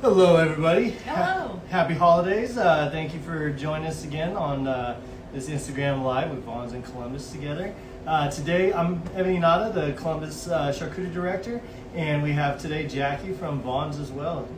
Hello, everybody. Hello. Happy holidays. Thank you for joining us again on this Instagram Live with Vaughn's in Columbus together. Today, I'm Ebony Nada, the Columbus Charcuterie Director, and we have today Jackie from Vaughn's as well.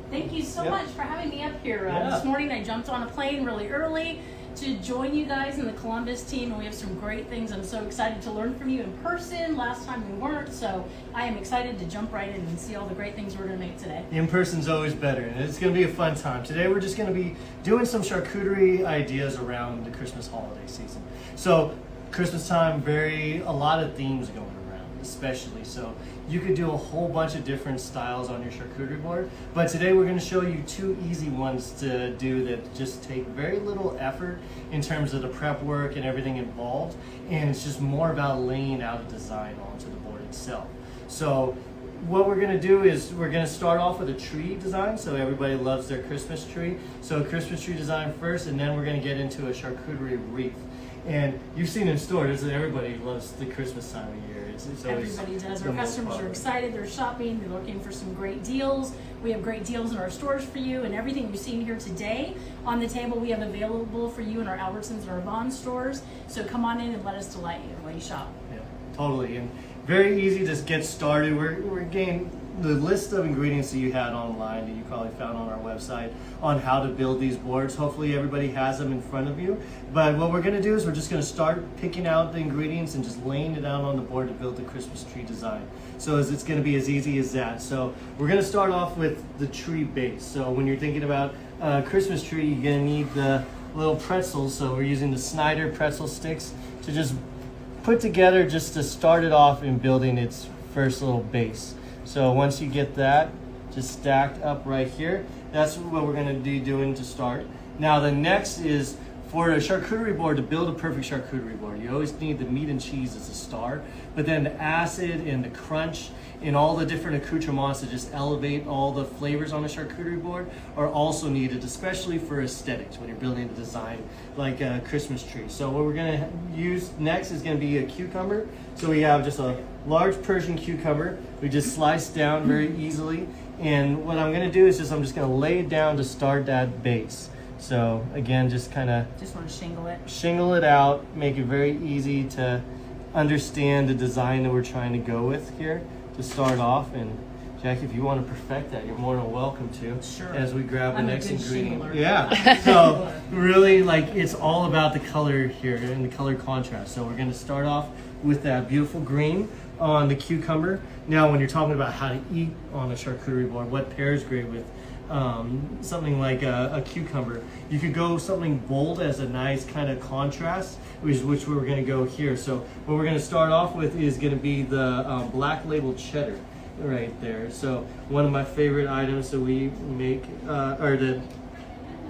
Thank you so much for having me up here. Yeah. This morning I jumped on a plane really early to join you guys in the Columbus team, and we have some great things. I'm so excited to learn from you in person. Last time we weren't, so I am excited to jump right in and see all the great things we're going to make today. In person's always better, and it's going to be a fun time. Today we're just going to be doing some charcuterie ideas around the Christmas holiday season. So Christmas time, a lot of themes going around, especially. So you could do a whole bunch of different styles on your charcuterie board, but today we're going to show you two easy ones to do that just take very little effort in terms of the prep work and everything involved, and it's just more about laying out a design onto the board itself. So what we're going to do is we're going to start off with a tree design, so everybody loves their Christmas tree. So a Christmas tree design first, and then we're going to get into a charcuterie wreath. And you've seen in stores that everybody loves the Christmas time of year. It's always Everybody does. the Our most customers are popular. excited. They're shopping. They're looking for some great deals. We have great deals in our stores for you, and everything you've seen here today on the table we have available for you in our Albertsons and our Vaughn stores. So come on in and let us delight you while you shop. Yeah, totally. And very easy to get started. We're getting the list of ingredients that you had online that you probably found on our website on how to build these boards. Hopefully everybody has them in front of you. But what we're going to do is we're just going to start picking out the ingredients and just laying it out on the board to build the Christmas tree design. So it's going to be as easy as that. So we're going to start off with the tree base. So when you're thinking about a Christmas tree, you're going to need the little pretzels. So we're using the Snyder pretzel sticks to just put together just to start it off in building its first little base. So once you get that just stacked up right here, that's what we're going to be doing to start. Now the next is for a charcuterie board. To build a perfect charcuterie board, you always need the meat and cheese as a star, but then the acid and the crunch and all the different accoutrements to just elevate all the flavors on a charcuterie board are also needed, especially for aesthetics when you're building a design like a Christmas tree. So what we're going to use next is going to be a cucumber. So we have just a large Persian cucumber. We just slice down very easily, and what I'm going to do is I'm just going to lay it down to start that base. So again, just want to shingle it out, make it very easy to understand the design that we're trying to go with here to start off. And Jackie, if you want to perfect that, you're more than welcome to. Sure. As we grab the next ingredient. shingler. Yeah. So really, it's all about the color here and the color contrast. So we're going to start off with that beautiful green on the cucumber. Now, when you're talking about how to eat on a charcuterie board, what pairs great with something like a cucumber, you could go something bold as a nice kind of contrast, which we're going to go here. So what we're going to start off with is going to be the black label cheddar right there. So one of my favorite items that we make are the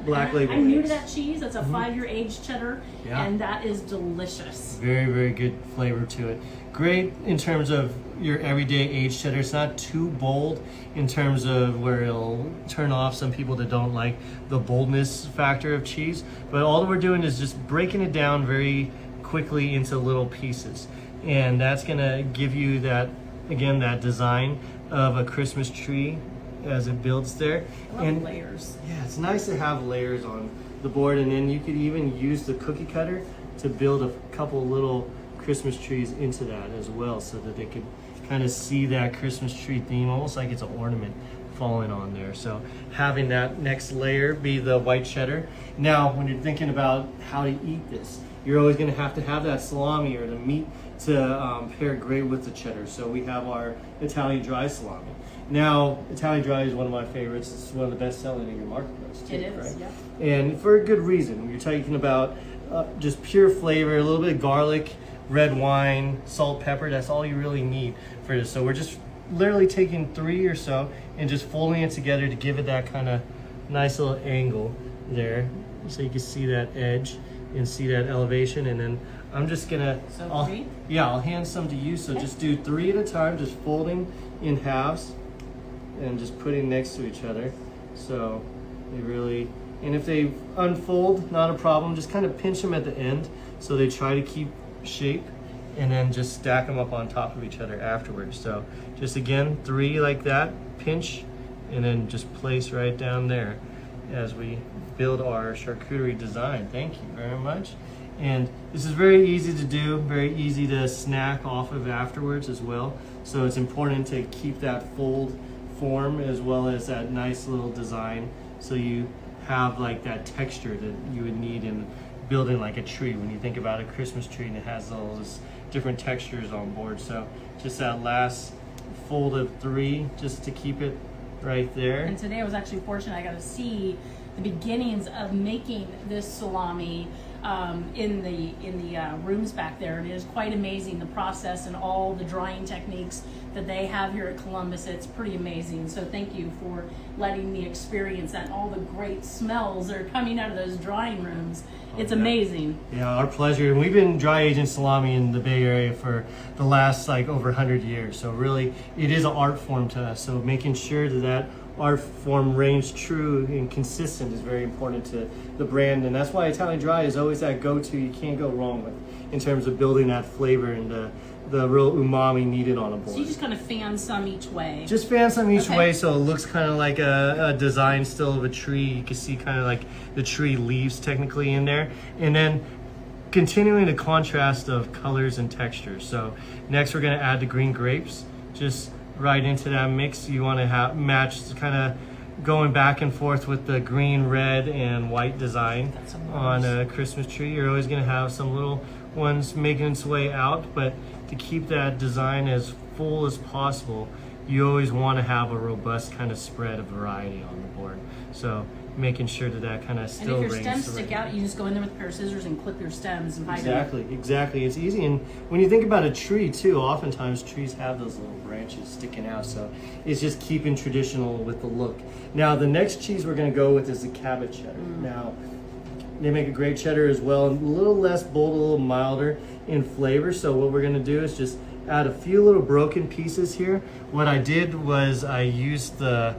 black label. I'm new to eggs. that cheese. That's a 5-year aged cheddar, Yeah. and that is delicious. Very, very good flavor to it. Great in terms of your everyday aged cheddar. It's not too bold in terms of where it'll turn off some people that don't like the boldness factor of cheese. But all that we're doing is just breaking it down very quickly into little pieces. And that's gonna give you that, again, that design of a Christmas tree as it builds there. I love layers. Yeah, it's nice to have layers on the board, and then you could even use the cookie cutter to build a couple little Christmas trees into that as well, so that they could kind of see that Christmas tree theme, almost like it's an ornament falling on there. So having that next layer be the white cheddar. Now, when you're thinking about how to eat this, you're always going to have that salami or the meat to pair great with the cheddar. So we have our Italian dry salami. Now, Italian dry is one of my favorites. It's one of the best selling in your marketplace too, It is, right? yeah. And for a good reason. When you're talking about just pure flavor, a little bit of garlic, red wine, salt, pepper, that's all you really need for this. So we're just literally taking 3 or so and just folding it together to give it that kind of nice little angle there, so you can see that edge and see that elevation. And then I'm just gonna, So 3? Yeah, I'll hand some to you. So Okay. just do 3 at a time, just folding in halves and just putting next to each other. So they really, and if they unfold, not a problem. Just kind of pinch them at the end so they try to keep shape, and then just stack them up on top of each other afterwards. So just again, 3 like that, pinch and then just place right down there as we build our charcuterie design. Thank you very much. And this is very easy to do, very easy to snack off of afterwards as well. So it's important to keep that fold form as well as that nice little design, so you have like that texture that you would need in building like a tree. When you think about a Christmas tree and it has all those different textures on board. So just that last fold of 3 just to keep it right there. And today I was actually fortunate, I got to see the beginnings of making this salami in the rooms back there, and it is quite amazing, the process and all the drying techniques that they have here at Columbus. It's pretty amazing. So thank you for letting me experience that, and all the great smells that are coming out of those drying rooms. It's amazing. Yeah, our pleasure. And we've been dry aging salami in the Bay Area for the last like over 100 years. So really, it is an art form to us. So making sure that art form reigns true and consistent is very important to the brand, and that's why Italian Dry is always that go-to you can't go wrong with in terms of building that flavor and the real umami needed on a board. So you just kind of fan some each way. Just fan some each way, so it looks kind of like a design still of a tree. You can see kind of like the tree leaves technically in there, and then continuing the contrast of colors and textures. So next we're going to add the green grapes. Just right into that mix. You want to have match, kind of going back and forth with the green, red, and white design on a Christmas tree. You're always going to have some little ones making its way out, but to keep that design as full as possible, you always want to have a robust kind of spread of variety on the board. So making sure that kind of still reigns. And if your reigns stems stick out, you just go in there with a pair of scissors and clip your stems and hide them. Exactly. It's easy. And when you think about a tree too, oftentimes trees have those little branches sticking out. So it's just keeping traditional with the look. Now the next cheese we're going to go with is the Cabot cheddar. Now they make a great cheddar as well, and a little less bold, a little milder in flavor. So what we're going to do is just add a few little broken pieces here. What I did was I used the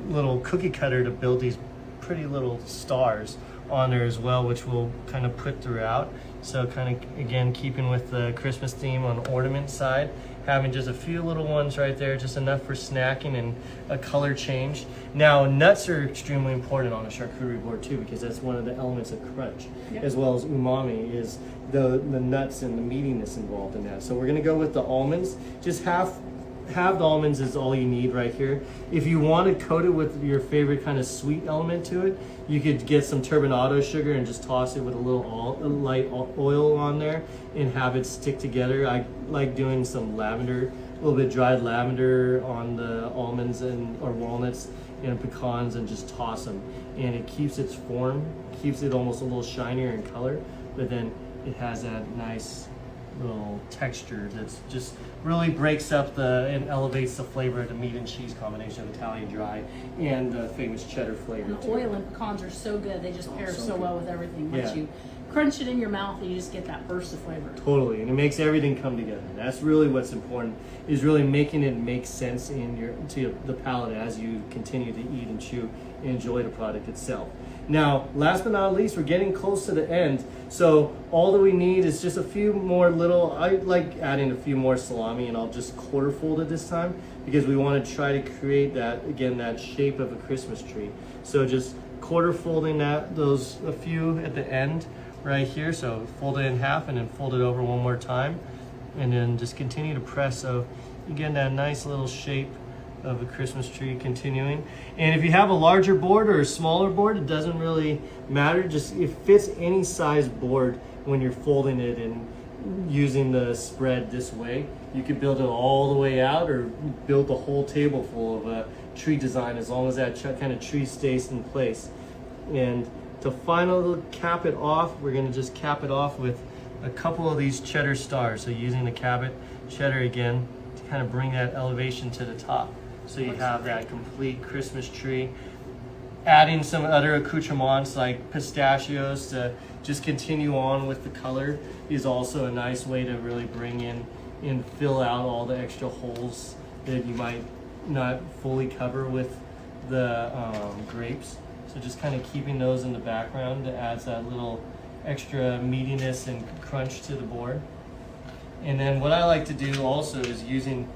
little cookie cutter to build these pretty little stars on there as well, which we'll kind of put throughout. So kind of, again, keeping with the Christmas theme on ornament side, having just a few little ones right there, just enough for snacking and a color change. Now, nuts are extremely important on a charcuterie board too, because that's one of the elements of crunch, as well as umami, is the nuts and the meatiness involved in that. So we're gonna go with the almonds. Just half the almonds is all you need right here. If you want to coat it with your favorite kind of sweet element to it, you could get some turbinado sugar and just toss it with a little light oil on there and have it stick together. I like doing some lavender, a little bit dried lavender on the almonds or walnuts and pecans, and just toss them. And it keeps its form, keeps it almost a little shinier in color, but then it has that nice little texture that's just really breaks up and elevates the flavor of the meat and cheese combination of Italian Dry and the famous cheddar flavor. And the oil and pecans are so good. They just pair so good. well with everything. Once you crunch it in your mouth, and you just get that burst of flavor. Totally, and it makes everything come together. And that's really what's important, is really making it make sense to the palate as you continue to eat and chew and enjoy the product itself. Now, last but not least, we're getting close to the end. So all that we need is just a few more I like adding a few more salami, and I'll just quarter fold it this time, because we want to try to create that, again, that shape of a Christmas tree. So just quarter folding a few at the end right here. So fold it in half and then fold it over one more time, and then just continue to press. So you get that nice little shape of a Christmas tree continuing. And if you have a larger board or a smaller board, it doesn't really matter. Just it fits any size board when you're folding it and using the spread this way. You could build it all the way out or build the whole table full of a tree design, as long as that kind of tree stays in place. And to finally cap it off, we're going to just cap it off with a couple of these cheddar stars. So using the Cabot cheddar again to kind of bring that elevation to the top. So you have that complete Christmas tree. Adding some other accoutrements like pistachios to just continue on with the color is also a nice way to really bring in and fill out all the extra holes that you might not fully cover with the grapes. So just kind of keeping those in the background adds that little extra meatiness and crunch to the board. And then what I like to do also is using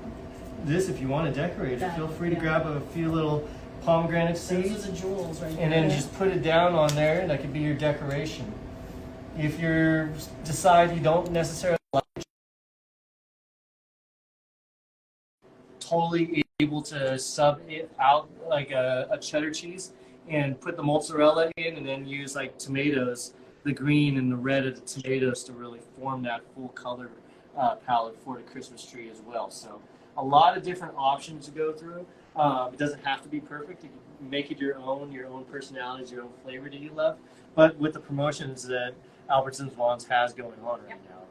this, if you want to decorate it, feel free to grab a few little pomegranate Those seeds, are the jewels right and there. then just put it down on there. That could be your decoration. If you decide you don't necessarily like it, totally able to sub it out like a cheddar cheese and put the mozzarella in, and then use like tomatoes, the green and the red of the tomatoes to really form that full color palette for the Christmas tree as well. So a lot of different options to go through. It doesn't have to be perfect. You can make it your own personalities, your own flavor that you love. But with the promotions that Albertsons Vons has going on right now,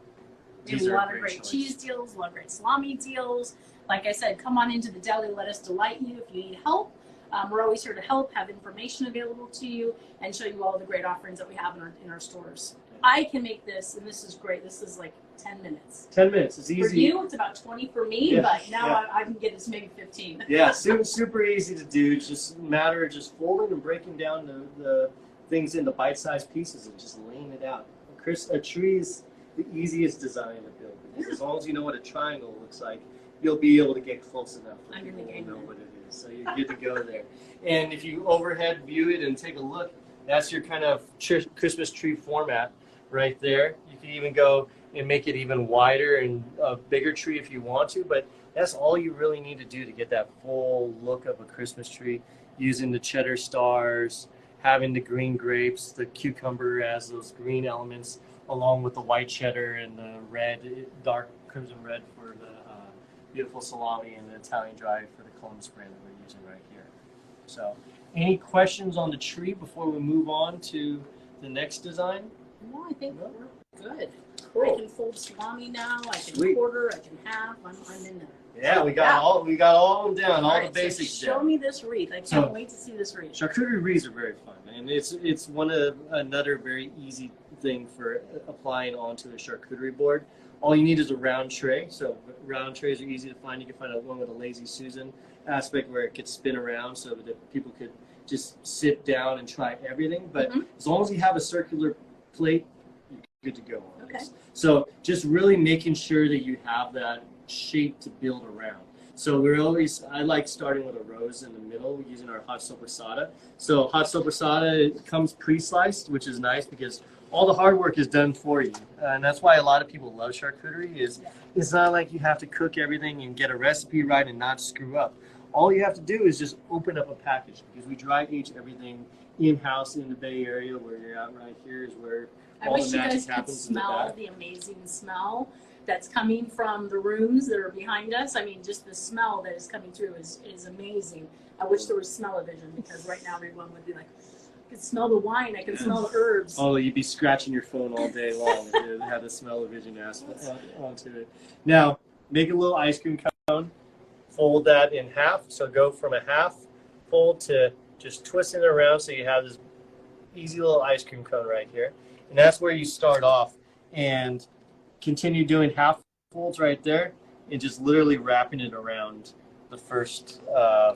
We have these a are lot of great great choice. cheese deals, a lot of great salami deals. Like I said, come on into the deli. Let us delight you. If you need help, we're always here to help, have information available to you, and show you all the great offerings that we have in our stores. I can make this, and this is great. This is like 10 minutes. 10 minutes. It's easy. For you, it's about 20 for me, Yeah, but now yeah. I can get this maybe 15. Yeah, super easy to do. It's just a matter of just folding and breaking down the things into bite-sized pieces and just laying it out. A tree is the easiest design to build, because as long as you know what a triangle looks like, you'll be able to get close enough for I'm in people the to game know then. what it is. So you're good to go there. And if you overhead view it and take a look, that's your kind of Christmas tree format right there. You can even go and make it even wider and a bigger tree if you want to, but that's all you really need to do to get that full look of a Christmas tree, using the cheddar stars, having the green grapes, the cucumber as those green elements, along with the white cheddar and the red, dark crimson red for the beautiful salami, and the Italian dry for the Columbus brand that we're using right here. So, any questions on the tree before we move on to the next design? No, I think we're good. Cool. I can fold salami now. I can Sweet. quarter. I can half. I'm in there. Yeah, we got all of them down, all the right, basics so show down. me this wreath. I can't So- wait to see this wreath. Charcuterie wreaths are very fun, and it's another very easy thing for applying onto a charcuterie board. All you need is a round tray. So round trays are easy to find. You can find one with a lazy Susan aspect where it could spin around so that people could just sit down and try everything. But as long as you have a circular plate, you're good to go on this. So just really making sure that you have that shape to build around. So I like starting with a rose in the middle using our hot sopressata. So hot sopressata comes pre-sliced, which is nice because all the hard work is done for you. And that's why a lot of people love charcuterie. It's not like you have to cook everything and get a recipe right and not screw up. All you have to do is just open up a package, because we dry age everything in-house in the Bay Area. Where you're at right here is where I all wish the you magic guys could happens in the smell back. the amazing smell that's coming from the rooms that are behind us. I mean, just the smell that is coming through is amazing. I wish there was smell-o-vision, because right now everyone would be like, I can smell the wine, I can smell the herbs. Oh, you'd be scratching your phone all day long if it had the smell-o-vision aspect onto it. Now, make a little ice cream cone. Fold that in half. So go from a half fold to just twisting it around so you have this easy little ice cream cone right here. And that's where you start off, and continue doing half folds right there, and just literally wrapping it around the first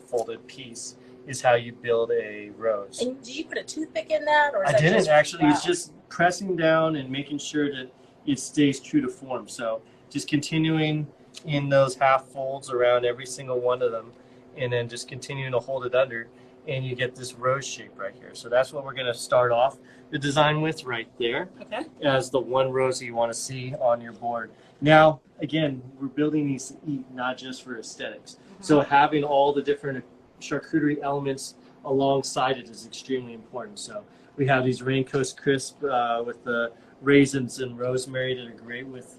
folded piece is how you build a rose. And do you put a toothpick in that? Or is I that didn't just, actually. wow. It's just pressing down and making sure that it stays true to form. So just continuing in those half folds around every single one of them, and then just continuing to hold it under, and you get this rose shape right here. So that's what we're going to start off the design with right there, as the one rose that you want to see on your board. Now, again, we're building these to eat, not just for aesthetics. So having all the different charcuterie elements alongside it is extremely important. So we have these Rain Coast Crisp with the raisins and rosemary that are great with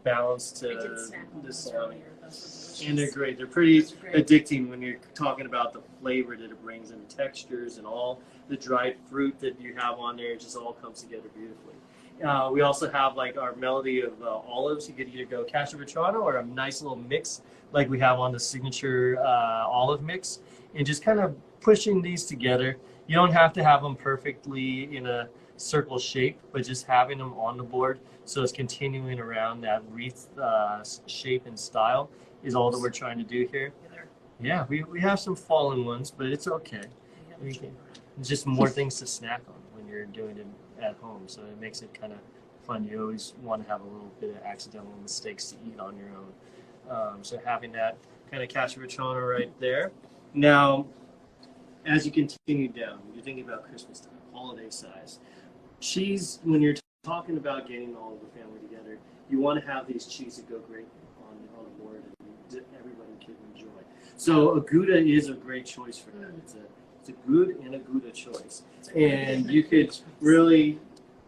balance to I did snack on the those salami. earlier. Those were And they're delicious. great. They're pretty Those are great. addicting when you're talking about the flavor that it brings, and the textures and all the dried fruit that you have on there. It just all comes together beautifully. We also have like our melody of olives. You could either go Cascio Vetrano or a nice little mix like we have on the signature olive mix, and just kind of pushing these together. You don't have to have them perfectly in a circle shape, but just having them on the board so it's continuing around that wreath shape and style is all that we're trying to do here. Yeah, we have some fallen ones, but it's okay. It's just more things to snack on when you're doing it at home, so it makes it kind of fun. You always want to have a little bit of accidental mistakes to eat on your own. So having that kind of Cascio Vetrano right there. Now, as you continue down, you're thinking about Christmas time, holiday size. Cheese, when you're talking about getting all of the family together, you want to have these cheese that go great on a board and everybody can enjoy. So a Gouda is a great choice for that. It's a good and a Gouda choice. And you could really,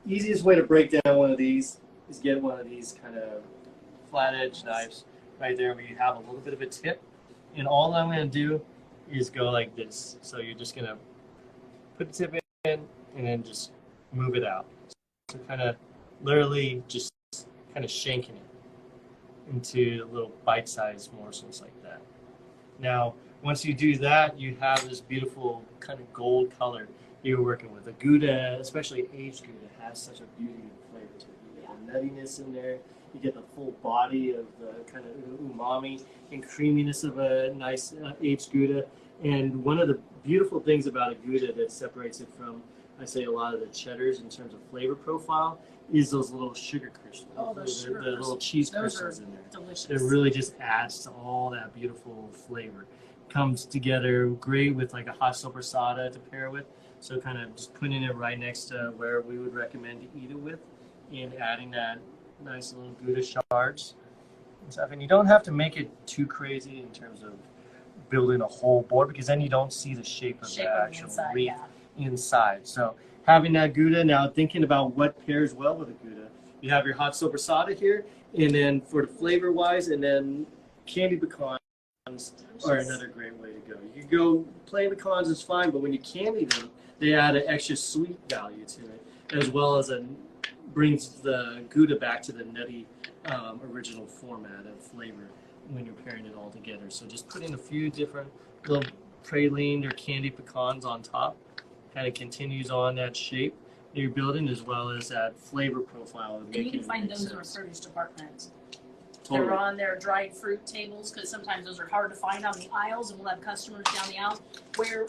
easiest way to break down one of these is get one of these kind of flat edge knives right there where you have a little bit of a tip. And all I'm going to do is go like this. So you're just going to put the tip in and then just move it out. So kind of literally just kind of shanking it into little bite-sized morsels like that. Now, once you do that, you have this beautiful kind of gold color you're working with. A Gouda, especially aged Gouda, has such a beauty and flavor to it. You get the nuttiness in there. You get the full body of the kind of umami and creaminess of a nice aged Gouda. And one of the beautiful things about a Gouda that separates it from, I say, a lot of the cheddars in terms of flavor profile is those little sugar crystals. Oh, those sugar the little cheese those crystals are in there. delicious. It really just adds to all that beautiful flavor. Comes together great with like a hot sopressata to pair with. So kind of just putting it right next to where we would recommend to eat it with, and adding that nice little Gouda shards and stuff. And you don't have to make it too crazy in terms of building a whole board, because then you don't see the shape of the actual wreath inside. So having that Gouda, now thinking about what pairs well with a Gouda, you have your hot sopressata here, and then for the flavor wise, and then candy pecans are another great way to go. You can go plain pecans is fine, but when you candy them, they add an extra sweet value to it, as well as brings the Gouda back to the nutty original format of flavor when you're pairing it all together. So just putting a few different little praline or candy pecans on top kind of continues on that shape that you're building, as well as that flavor profile. And you can find those in our produce department. Totally. They're on their dried fruit tables, because sometimes those are hard to find on the aisles, and we'll have customers down the aisle. Where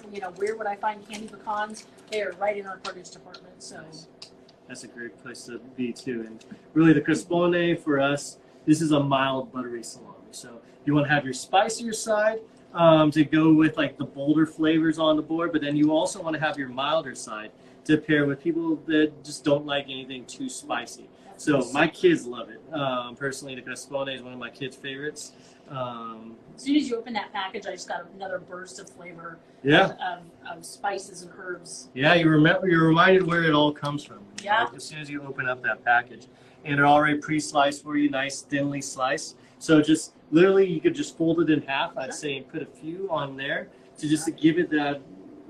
would I find candy pecans? They are right in our produce department. So that's a great place to be too. And really, the crespone for us, this is a mild buttery salami. So you want to have your spicier side to go with like the bolder flavors on the board, but then you also want to have your milder side to pair with people that just don't like anything too spicy. So my kids love it. Personally, the crespone is one of my kids' favorites. As soon as you open that package, I just got another burst of flavor. Yeah. Of spices and herbs. Yeah, you're reminded where it all comes from. Yeah. Right? As soon as you open up that package, and they're already pre-sliced for you, nice thinly sliced. So just literally, you could just fold it in half. I'd say put a few on there to give it that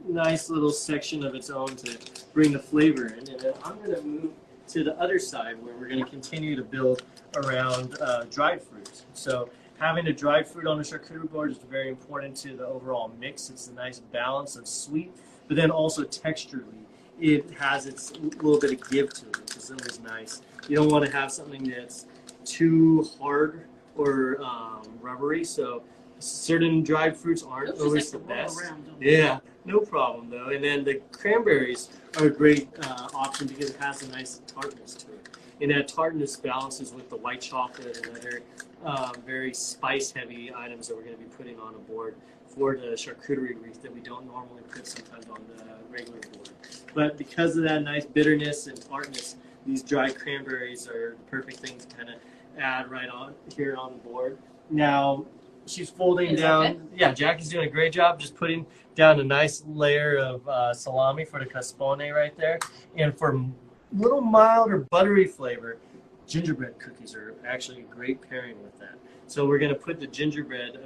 nice little section of its own to bring the flavor in. And then I'm going to move to the other side where we're going to continue to build around dried fruits. So having a dried fruit on the charcuterie board is very important to the overall mix. It's a nice balance of sweet, but then also texturally, it has its little bit of give to it, which is always nice. You don't want to have something that's too hard or rubbery. So certain dried fruits aren't always the best. Yeah, no problem though. And then the cranberries are a great option because it has a nice tartness to it. And that tartness balances with the white chocolate and other very spice-heavy items that we're going to be putting on a board for the charcuterie wreath that we don't normally put sometimes on the regular board. But because of that nice bitterness and tartness, these dried cranberries are the perfect thing to kind of add right on here on the board. Now, she's folding down. Yeah, Jackie's doing a great job just putting down a nice layer of salami for the crespone right there. And for little mild or buttery flavor, gingerbread cookies are actually a great pairing with that. So we're going to put the gingerbread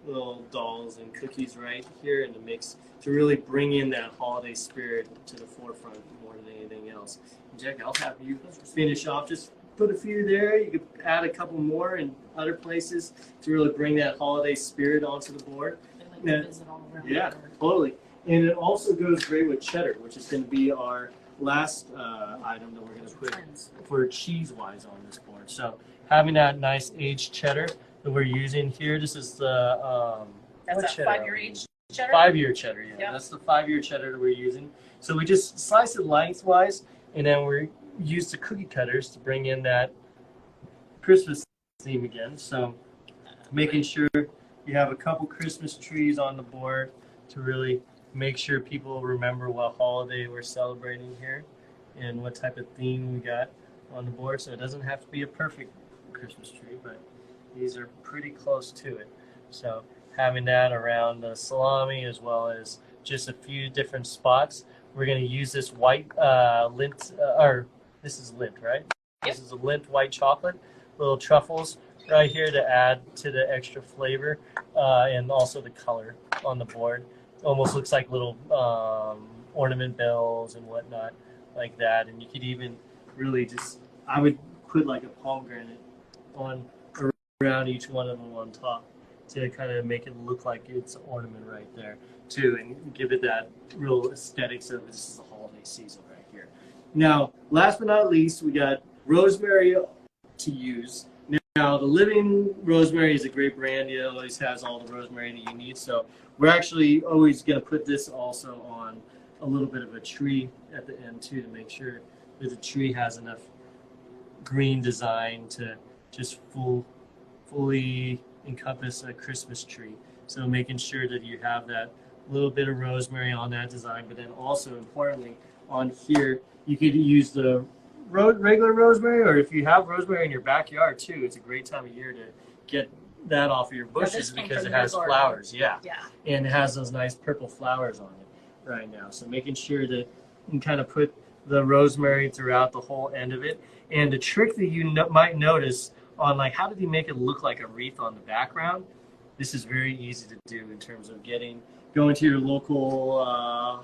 little dolls and cookies right here in the mix to really bring in that holiday spirit to the forefront more than anything else. And Jackie, I'll have you finish off. Just put a few there. You could add a couple more in other places to really bring that holiday spirit onto the board. Yeah, totally. And it also goes great with cheddar, which is going to be our last item that we're going to put for cheese-wise on this board. So having that nice aged cheddar that we're using here, this is the that's that 5-year aged cheddar? 5-year cheddar, yeah. Yep. That's the 5-year cheddar that we're using. So we just slice it lengthwise, and then we use the cookie cutters to bring in that Christmas theme again. So making sure you have a couple Christmas trees on the board to really make sure people remember what holiday we're celebrating here and what type of theme we got on the board. So it doesn't have to be a perfect Christmas tree, but these are pretty close to it. So having that around the salami as well as just a few different spots. We're going to use this white lint, or this is lint, right? Yep. This is a lint white chocolate, little truffles right here to add to the extra flavor and also the color on the board. Almost looks like little ornament bells and whatnot like that. And you could even really just, I would put like a pomegranate on around each one of them on top to kind of make it look like it's an ornament right there too, and give it that real aesthetics of this is the holiday season right here. Now, last but not least, we got rosemary to use. Now, the Living Rosemary is a great brand. It always has all the rosemary that you need. So we're actually always going to put this also on a little bit of a tree at the end too, to make sure that the tree has enough green design to just fully encompass a Christmas tree. So making sure that you have that little bit of rosemary on that design, but then also importantly on here, you could use the regular rosemary, or if you have rosemary in your backyard too, it's a great time of year to get that off of your bushes because it has flowers. Yeah. And it has those nice purple flowers on it right now. So making sure that you kind of put the rosemary throughout the whole end of it. And the trick that you might notice on like how did he make it look like a wreath on the background, this is very easy to do in terms of going to your local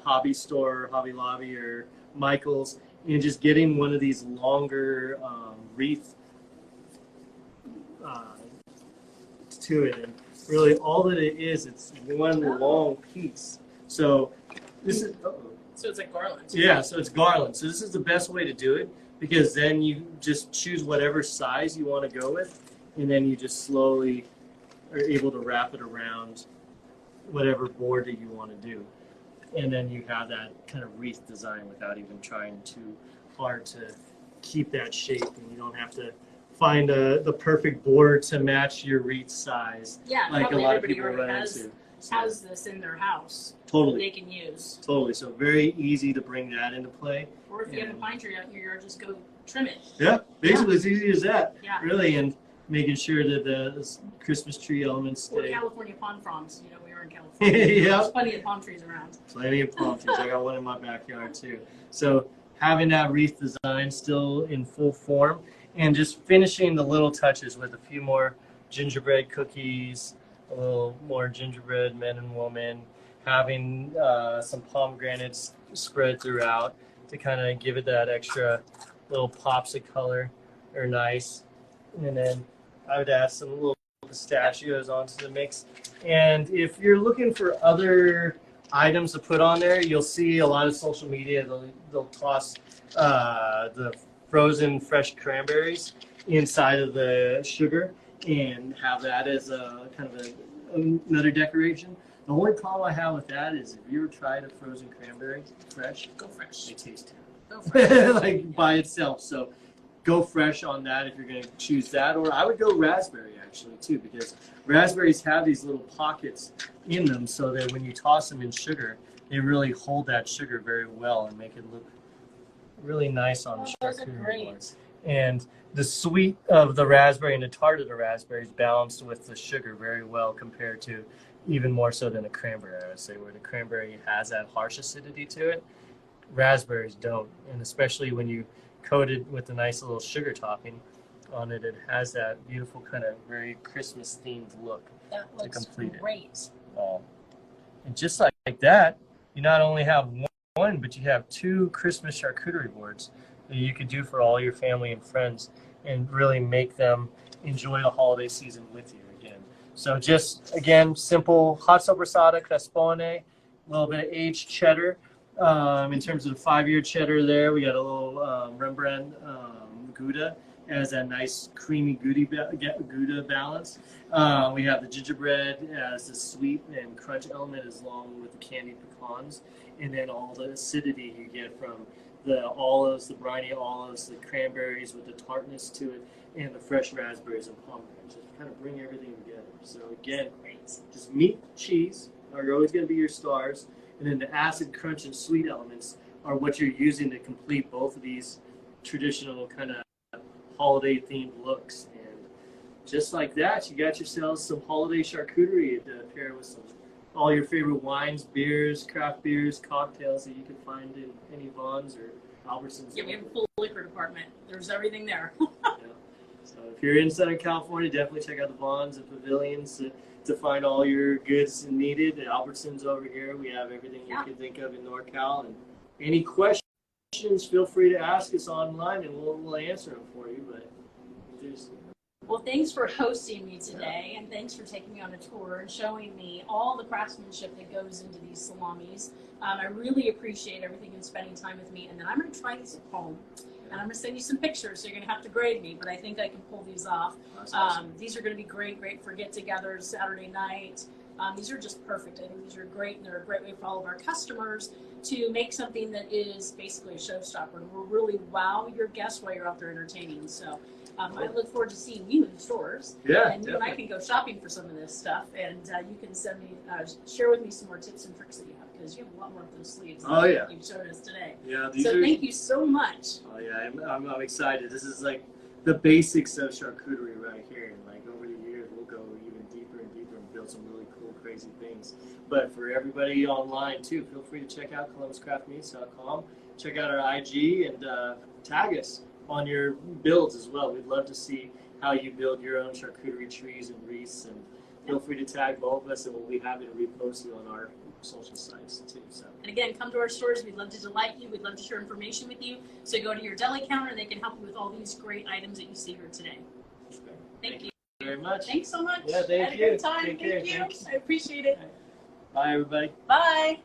hobby store, Hobby Lobby, or Michael's, and just getting one of these longer wreath to it. And really all that it is, it's one long piece. So this is, so it's like garland. Yeah, so it's garland. So this is the best way to do it, because then you just choose whatever size you want to go with, and then you just slowly are able to wrap it around whatever board that you want to do. And then you have that kind of wreath design without even trying too hard to keep that shape, and you don't have to find the perfect board to match your wreath size. Yeah, like a lot of people run into. Has this in their house. Totally. They can use. Totally. So very easy to bring that into play. Or if you have a pine tree out in your yard, just go trim it. Yeah, basically it's easy as that. Yeah. Really, and making sure that the Christmas tree elements stay. Or California palm fronds. You know, we were in California. Yeah. There's plenty of palm trees around. Plenty of palm trees. I got one in my backyard too. So having that wreath design still in full form, and just finishing the little touches with a few more gingerbread cookies, a little more gingerbread men and women, having some pomegranates spread throughout to kind of give it that extra little pops of color are nice. And then I would add some little pistachios onto the mix. And if you're looking for other items to put on there, you'll see a lot of social media, they'll toss the frozen fresh cranberries inside of the sugar and have that as a kind of another decoration. The only problem I have with that is if you ever tried a frozen cranberry fresh, go fresh. They taste terrible. Go fresh. Like by itself. So go fresh on that if you're going to choose that. Or I would go raspberry actually too, because raspberries have these little pockets in them so that when you toss them in sugar, they really hold that sugar very well and make it look really nice on the charcuterie boards. And the sweet of the raspberry and the tart of the raspberry is balanced with the sugar very well compared to even more so than a cranberry, I would say, where the cranberry has that harsh acidity to it. Raspberries don't. And especially when you coat it with a nice little sugar topping on it, it has that beautiful kind of very Christmas themed look to complete it. And just like that, you not only have one, but you have two Christmas charcuterie boards that you could do for all your family and friends and really make them enjoy the holiday season with you again. So just, again, simple hot sopressata, crespone, a little bit of aged cheddar. In terms of the 5-year cheddar there, we got a little Rembrandt Gouda as that nice creamy Gouda balance. We have the gingerbread as the sweet and crunch element along with the candied pecans. And then all the acidity you get from the olives, the briny olives, the cranberries with the tartness to it, and the fresh raspberries and pomegranates. Just kind of bring everything together. So again, just meat, cheese are always going to be your stars. and then the acid, crunch, and sweet elements are what you're using to complete both of these traditional kind of holiday themed looks. And just like that, you got yourselves some holiday charcuterie to pair with all your favorite wines, beers, craft beers, cocktails that you can find in any Vons or Albertsons. Yeah, we have a full liquor department. There's everything there. Yeah. So if you're in Southern California, definitely check out the Vons and Pavilions to find all your goods needed. At Albertsons over here, we have everything you can think of in NorCal. And any questions, feel free to ask us online, and we'll answer them for you. But there's Well, thanks for hosting me today, and thanks for taking me on a tour and showing me all the craftsmanship that goes into these salamis. I really appreciate everything and spending time with me. And then I'm going to try these at home, and I'm going to send you some pictures, so you're going to have to grade me, but I think I can pull these off. awesome. These are going to be great for get-togethers Saturday night. These are just perfect. I think these are great, and they're a great way for all of our customers to make something that is basically a showstopper and will really wow your guests while you're out there entertaining. So I look forward to seeing you in the stores. Yeah, and you and I can go shopping for some of this stuff, and you can send me, share with me some more tips and tricks that you have, because you have a lot more up those sleeves than you've showed us today. Yeah, so thank you so much. Oh yeah, I'm excited. This is like the basics of charcuterie right here, and like over the years we'll go even deeper and deeper and build some really cool, crazy things. But for everybody online too, feel free to check out ColumbusCraftMeats.com. Check out our IG and tag us on your builds as well. We'd love to see how you build your own charcuterie trees and wreaths, and feel free to tag both of us, and we'll be happy to repost you on our social sites too. So. And again, come to our stores. We'd love to delight you. We'd love to share information with you. So go to your deli counter, and they can help you with all these great items that you see here today. Okay. Thank you very much. Thanks so much. Yeah, thank I had you. a good time. Take care. Thank you. I appreciate it. Bye, everybody. Bye.